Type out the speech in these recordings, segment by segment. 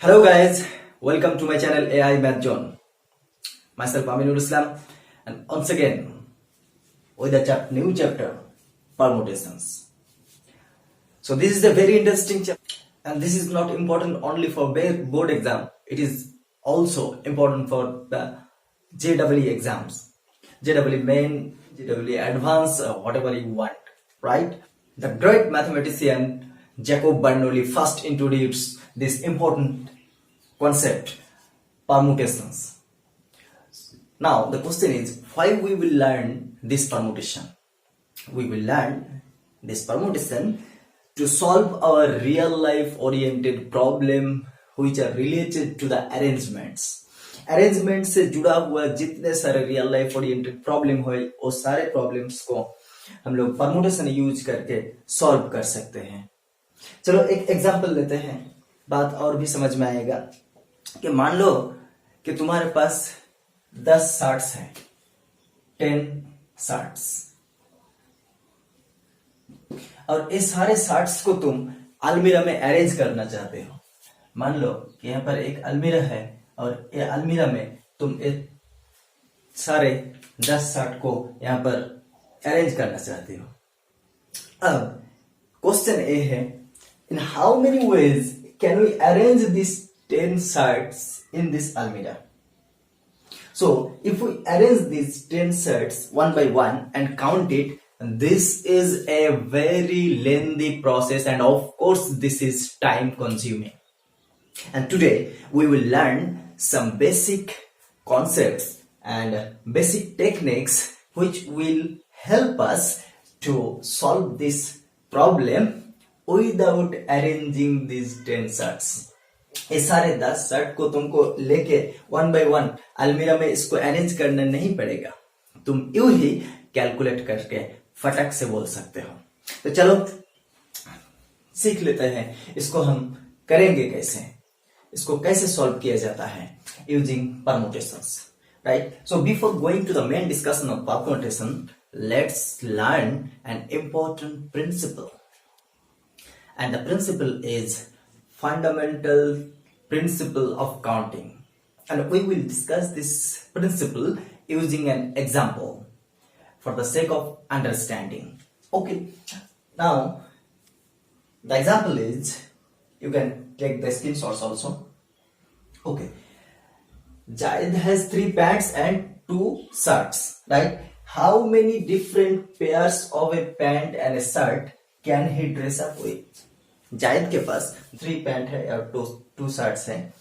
Hello guys, welcome to my channel AI Math Zone. Myself Aminul Islam, and once again with a new chapter, permutations. So this is a very interesting chapter, and this is not important only for board exam. It is also important for the JEE exams, JEE main, JEE advanced, whatever you want, right? The great mathematician Jacob Bernoulli first introduced this important concept, permutations. Now the question is, why we will learn this permutation? We will learn this permutation to solve our real life oriented problem which are related to the arrangements. Arrangement से जुड़ा हुआ जितने सारे real life oriented problem हुए वो सारे problems को हम लोग परमुटेशन यूज करके सॉल्व कर सकते हैं. चलो एक एग्जांपल लेते हैं, बात और भी समझ में आएगा. कि मान लो कि तुम्हारे पास 10 शार्ट्स हैं, 10 शार्ट्स, और इस सारे शार्ट्स को तुम अलमीरा में अरेंज करना चाहते हो. मान लो कि यहाँ पर एक अलमीरा है और ये अलमीरा में तुम सारे 10 शार्ट को यहाँ पर अरेंज करना चाहते हो. अब क्वेश्चन ए है, in how many ways can we arrange this 10 shirts in this almirah? So if we arrange these 10 shirts one by one and count it, this is a very lengthy process, and of course this is time consuming. And today we will learn some basic concepts and basic techniques which will help us to solve this problem without arranging these 10 shirts. ये सारे 10 shirt को तुमको लेके one by one अलमीरा में इसको arrange करना नहीं पड़ेगा. तुम यूं ही कैलकुलेट करके फटक से बोल सकते हो. तो चलो सीख लेते हैं इसको हम करेंगे कैसे, इसको कैसे सॉल्व किया जाता है using permutations, right. So before going to the main discussion of permutation, let's learn an important principle, and the principle is fundamental principle of counting, and we will discuss this principle using an example for the sake of understanding. Okay, now the example is, you can take the screenshots also. Okay, Jayed has 3 pants and 2 shirts, right? How many different pairs of a pant and a shirt can he dress up with? जायद के पास 3 pant है और 2 shirts हैं,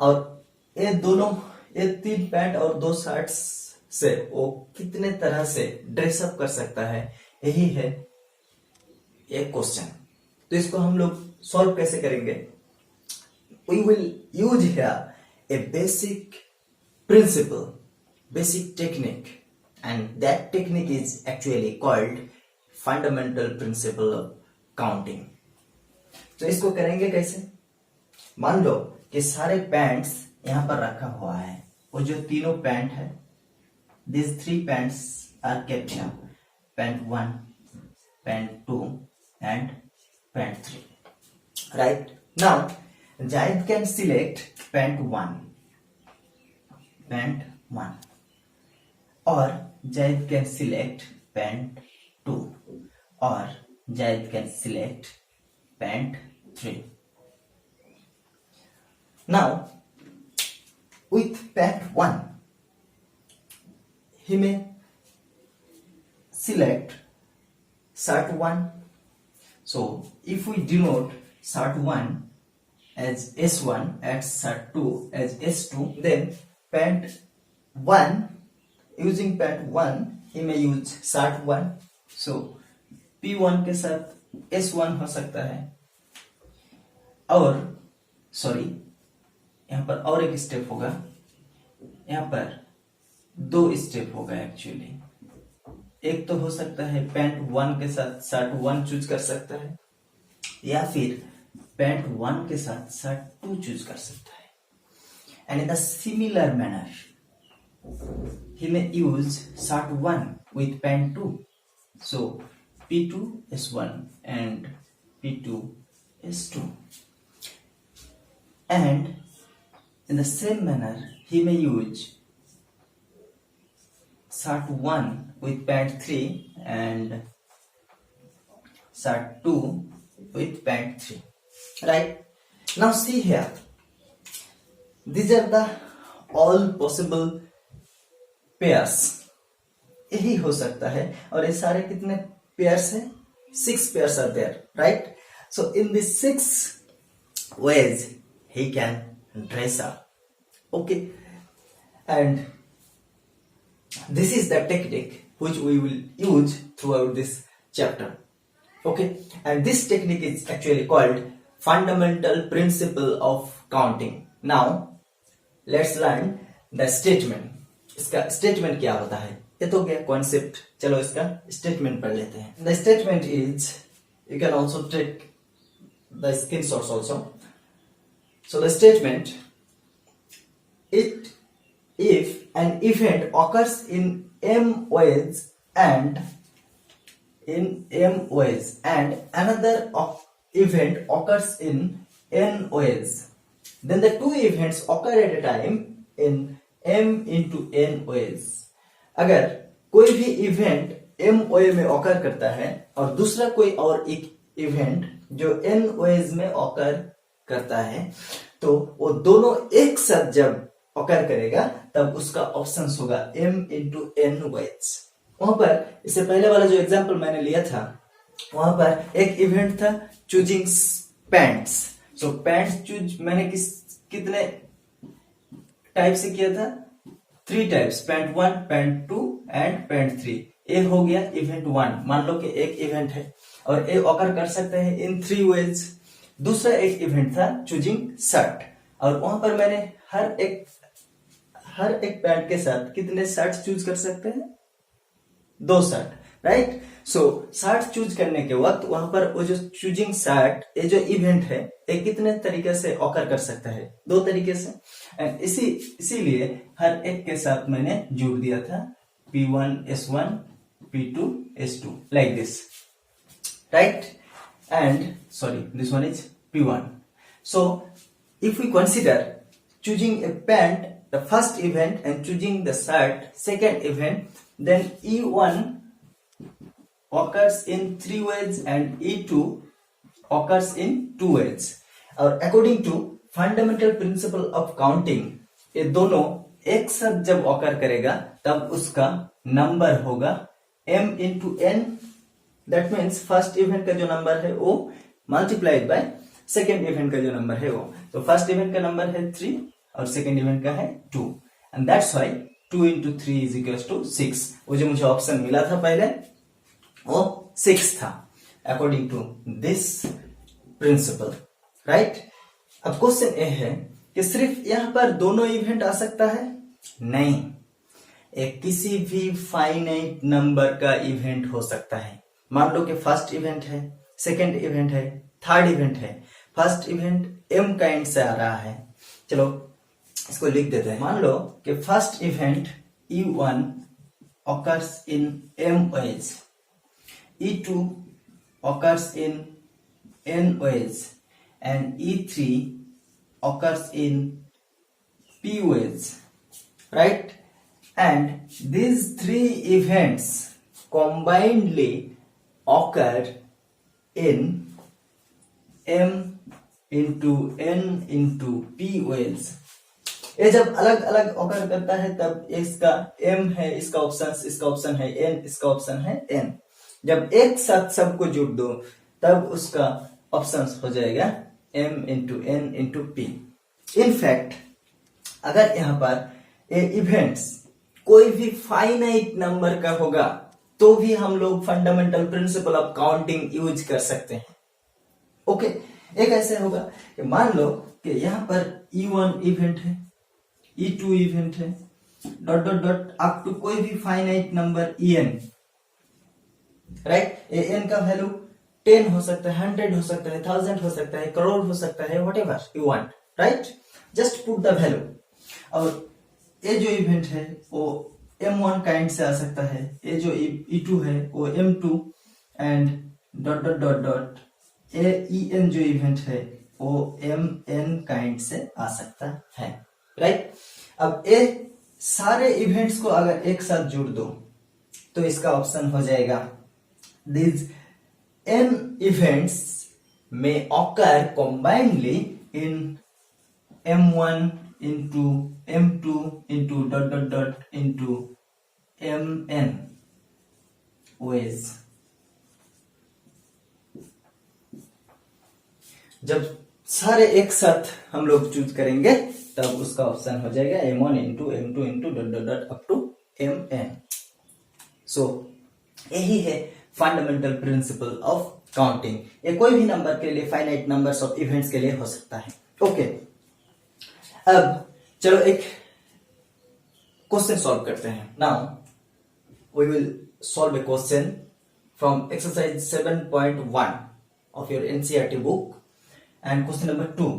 और ये 3 pant और 2 shirts से वो कितने तरह से ड्रेसअप कर सकता है, यही है एक क्वेश्चन. तो इसको हम लोग सॉल्व कैसे करेंगे? We will use here a basic principle, basic technique, and that technique is actually called fundamental principle of counting. तो इसको करेंगे कैसे? मान लो कि सारे पैंट्स यहां पर रखा हुआ है, वो जो तीनों पैंट है, these 3 pants are kept here, pant 1, pant 2 and pant 3, right? Now Jayed can select pant 1, or Jayed can select pant 2, or Jayed can select pant 3. Now with pant 1 he may select shirt 1. So if we denote shirt 1 as S1 and shirt 2 as S2, then pant 1, using pant 1 he may use shirt 1. So P1 के साथ S1 हो सकता है, और sorry यहां पर और एक स्टेप होगा, यहां पर 2 स्टेप होगा एक्चुअली. एक तो हो सकता है पैंट 1 के साथ शर्ट 1 चूज कर सकता है, या फिर पैंट 1 के साथ शर्ट 2 चूज कर सकता है. And in the similar manner he may use shirt 1 with pant 2. So P2 is 1 and P2 is 2. and in the same manner he may use SAT1 with pant 3 and SAT2 with pant 3. Right? Now see here, these are the all possible pairs. यही हो सकता है और ये सारे कितने pairs हैं? 6 pairs are there, right? So in these 6 ways he can dress up. Okay, and this is the technique which we will use throughout this chapter. Okay, and this technique is actually called fundamental principle of counting. Now let's learn the statement. इसका statement क्या होता है? ये तो गया concept. चलो इसका statement पढ़ लेते हैं. The statement is, you can also take the screenshots also. So the statement, if an event occurs in m ways and another event occurs in n ways, then the two events occur at a time in m into n ways. अगर कोई भी event m way में occur करता है और दूसरा कोई और एक इवेंट जो n ways में occur करता है, तो वो दोनों एक साथ जब occur करेगा तब उसका ऑप्शन होगा m into n ways. वहां पर इससे पहले वाला जो एग्जांपल मैंने लिया था, वहां पर एक इवेंट था चूजिंग पैंट्स. सो पैंट्स चूज मैंने कितने टाइप से किया था? 3 types, pant 1, pant 2 and pant 3. ये हो गया इवेंट 1. मान लो कि एक इवेंट है और ये ऑकर कर सकते हैं इन 3 वेज. दूसरा एक इवेंट था चूजिंग शर्ट और वहां पर मैंने हर एक पैंट के साथ कितने शर्ट चूज कर सकते हैं? 2 शर्ट, राइट? सो शर्ट चूज करने के वक्त वहां पर वो जो चूजिंग शर्ट, ये जो इवेंट है, ये कितने तरीके से ऑकर कर सकता है? 2 तरीके से. एंड इसीलिए हर एक के साथ मैंने जोड़ दिया था P1 S1 P2 S2 like this, right? And sorry, this one is P1. So if we consider choosing a pant the first event and choosing the shirt second event, then E1 occurs in 3 ways and E2 occurs in 2 ways. और according to fundamental principle of counting, ये दोनों एक साथ जब occur करेगा तब उसका number होगा m into n. That means first event का जो नंबर है वो मल्टीप्लाइड बाय सेकेंड इवेंट का जो नंबर है वो. तो फर्स्ट इवेंट का नंबर है 3 और सेकेंड इवेंट का है 2. And that's why 2 into 3 is equals to 6. वो जो मुझे ऑप्शन मिला था पहले वो 6 था according to this principle, right? अब क्वेश्चन ये है कि सिर्फ यहां पर दोनों इवेंट आ सकता है? नहीं, एक किसी भी फाइनाइट नंबर का इवेंट हो सकता है. मान लो कि फर्स्ट इवेंट है, सेकेंड इवेंट है, थर्ड इवेंट है. फर्स्ट इवेंट m काइंड से आ रहा है. चलो इसको लिख देते हैं. मान लो कि first event E1 occurs in m ways, E2 occurs in n ways and E3 occurs in p ways, right? And these 3 events combinedly occur in m into n into p ways. ये जब अलग अलग occur करता है तब इसका m है, इसका ऑप्शन है n, इसका ऑप्शन है n. जब एक साथ सबको जोड़ दो तब उसका ऑप्शन हो जाएगा m into n into p. In fact अगर यहाँ पर ये इवेंट्स कोई भी फाइनाइट नंबर का होगा तो भी हम लोग fundamental principle of counting use कर सकते हैं. ओके, एक ऐसे होगा कि मान लो कि यहाँ पर E1 इवेंट है, E2 इवेंट है, dot dot dot up to कोई भी finite number En, right? En का वैल्यू 10 हो सकता है, 100 हो सकता है, 1000 हो सकता है, करोड़ हो सकता है, whatever you want, right? Just put the value. और ये जो इवेंट है वो M1 काइंड से आ सकता है, ये जो E2 है वो M2 and dot dot dot dot En जो इवेंट है OMN काइंड से आ सकता है, राइट। अब ये सारे इवेंट्स को अगर एक साथ जोड़ दो तो इसका ऑप्शन हो जाएगा these n events may occur combinedly in M1 into M2 into dot dot dot into MN ways। जब सारे एक साथ हम लोग चूज करेंगे तब उसका ऑप्शन हो जाएगा M1 into M2 into dot dot dot up to MN। So यही है फंडामेंटल प्रिंसिपल ऑफ काउंटिंग। ये कोई भी नंबर के लिए, फाइनाइट नंबर्स ऑफ इवेंट्स के लिए हो सकता है। ओके, अब चलो एक क्वेश्चन सॉल्व करते हैं। Now we will solve a question from exercise 7.1 of your NCERT book, and question number 2.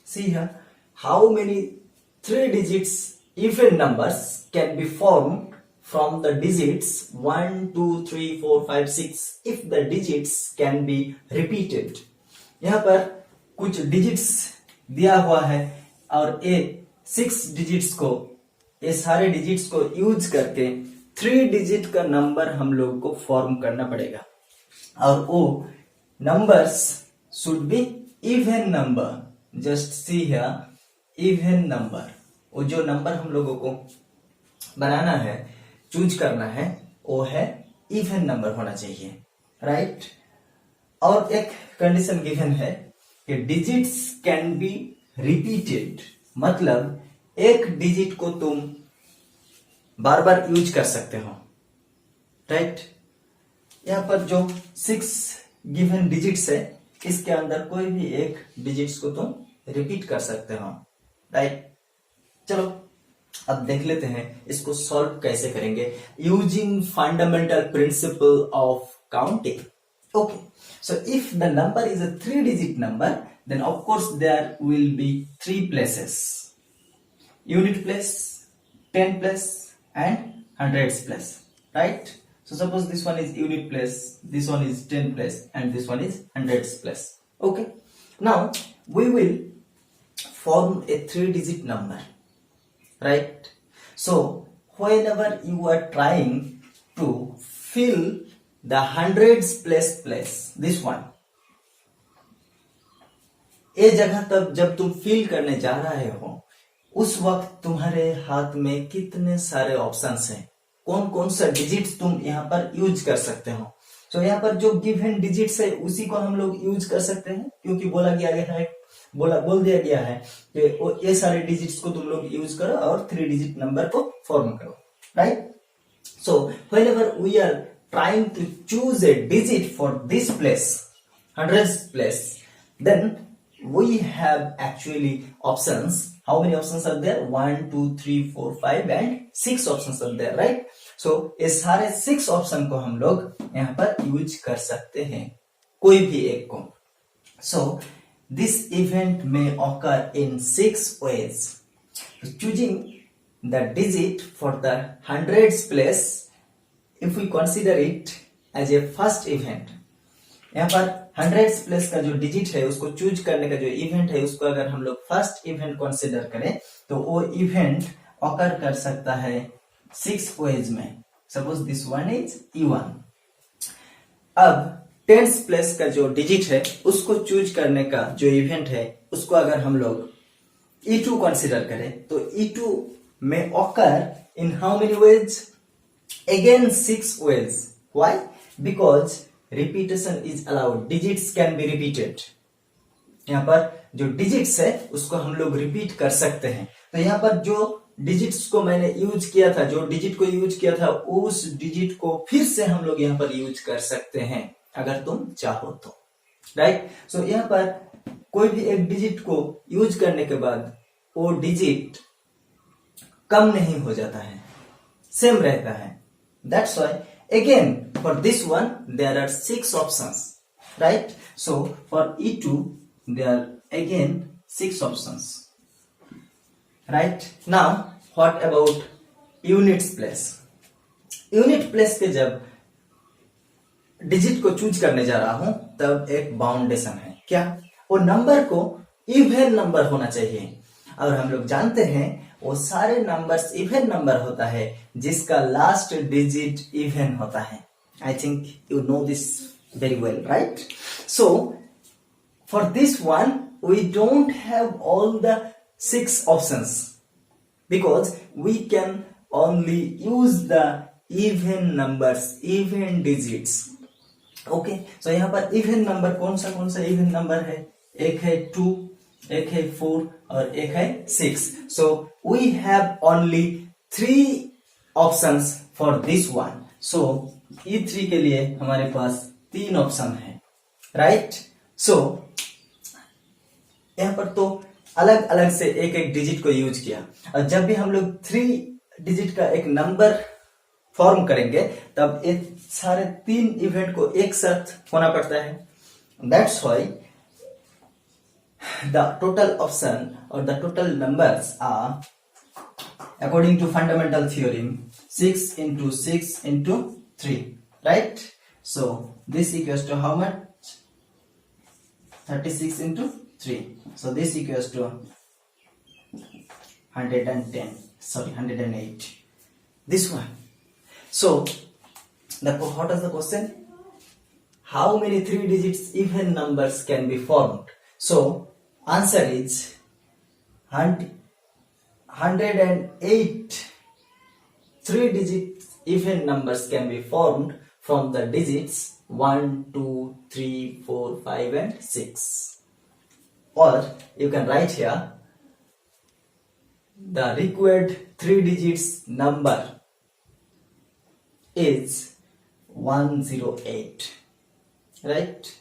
See here, how many 3 digits even numbers can be formed from the digits 1, 2, 3, 4, 5, 6 if the digits can be repeated। यहाँ पर कुछ digits दिया हुआ है और ये 6 digits को, ये सारे डिजिट्स को यूज करके 3 डिजिट का नंबर हम लोग को फॉर्म करना पड़ेगा, और वो numbers should be even number. Just see here, even number. वो जो नंबर हम लोगों को बनाना है, चूज करना है, वो है इवन नंबर होना चाहिए, राइट। और एक कंडीशन गिवन है कि डिजिट्स कैन बी रिपीटेड, मतलब एक डिजिट को तुम बार बार यूज कर सकते हो, राइट। यहां पर जो 6 गिवन डिजिट्स है, इसके अंदर कोई भी एक डिजिट्स को तुम रिपीट कर सकते हो, राइट। चलो अब देख लेते हैं इसको सॉल्व कैसे करेंगे using fundamental principle of counting. Okay, so if the number is a 3 digit number, then of course there will be 3 places: unit place, 10 place and hundreds place, right? So suppose this one is unit place, this one is 10 place and this one is hundreds place. Okay, now we will form a 3 digit number, right? So whenever you are trying to fill the hundreds place, this one, ये जगह तब जब तुम fill करने जा रहे हो, उस वक्त तुम्हारे हाथ में कितने सारे ऑप्शंस हैं, कौन कौन सा डिजिट्स तुम यहाँ पर यूज कर सकते हो। तो यहाँ पर जो गिवन डिजिट्स है उसी को हम लोग यूज कर सकते हैं, क्योंकि बोल दिया गया है कि ये सारे डिजिट्स को तुम लोग यूज करो और 3 डिजिट नंबर को फॉर्म करो, right. So whenever we are trying to choose a digit for this place, hundreds place, then we have actually options. How many options are there? 1, 2, 3, 4, 5 and 6 options are there, right? So ये सारे 6 option को हम लोग यहाँ पर use कर सकते हैं, कोई भी एक को। So this event may occur in 6 ways. Choosing the digit for the hundreds place, if we consider it as a first event, यहाँ पर hundreds प्लेस का जो डिजिट है उसको चूज करने का जो इवेंट है उसको अगर हम लोग फर्स्ट इवेंट कंसीडर करें तो वो इवेंट ऑकर कर सकता है 6 वेज में। Suppose this one is E1। अब टेंस प्लेस का जो डिजिट है उसको चूज करने का जो इवेंट है उसको अगर हम लोग E2 कंसीडर करें तो E2 में occur in how many ways? Again 6 ways. Why? Because repetition is allowed, digits can be repeated. यहाँ पर जो डिजिट्स है उसको हम लोग रिपीट कर सकते हैं। तो यहाँ पर जो डिजिट्स को मैंने यूज किया था, जो डिजिट को यूज किया था, उस डिजिट को फिर से हम लोग यहाँ पर यूज कर सकते हैं अगर तुम चाहो तो, राइट। सो यहाँ पर कोई भी एक डिजिट को यूज करने के बाद वो डिजिट कम नहीं हो जाता है, सेम रहता है। That's why again for this one there are 6 options, right? So for E2 there are again 6 options, right? Now what about units place? Unit place के जब डिजिट को चूज करने जा रहा हूं तब एक बाउंडेशन है। क्या? वो नंबर को इवन नंबर होना चाहिए। और हम लोग जानते हैं वो सारे नंबर्स इवन नंबर होता है जिसका लास्ट डिजिट इवन होता है। I think you know this very well, right? So for this one we don't have all the 6 options because we can only use the even numbers, even digits. Okay, so यहाँ पर even number कौन सा even number है? एक है 2, एक है 4 और एक है 6. So we have only 3 options for this one. So E3 के लिए हमारे पास 3 ऑप्शन है, राइट? सो यहां पर तो अलग अलग से एक एक डिजिट को यूज किया, और जब भी हम लोग 3 डिजिट का एक नंबर फॉर्म करेंगे तब ये सारे 3 इवेंट को एक साथ होना पड़ता है। That's why the total option और the total numbers are according to fundamental theorem 6 into 6 into 3, right? So this equals to how much? 36 into 3. So this equals to 110. Sorry, 108. This one. So what is the question? How many 3 digits even numbers can be formed? So answer is 108 3 digit even numbers can be formed from the digits 1, 2, 3, 4, 5 and 6. Or you can write here the required 3 digits number is 108, right?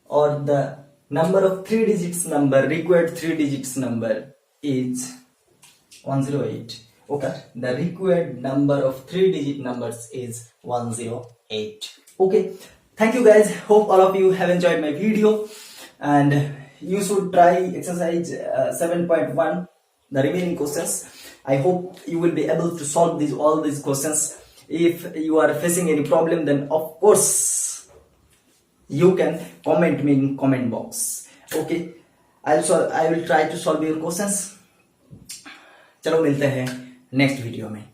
Or the number of 3 digits number, required 3 digits number is 108. Okay, the required number of 3 digit numbers is 108. Okay, thank you guys. Hope all of you have enjoyed my video, and you should try exercise 7.1, the remaining questions. I hope you will be able to solve all these questions. If you are facing any problem, then of course you can comment me in comment box. Okay, I will try to solve your questions. चलो मिलते हैं next video में।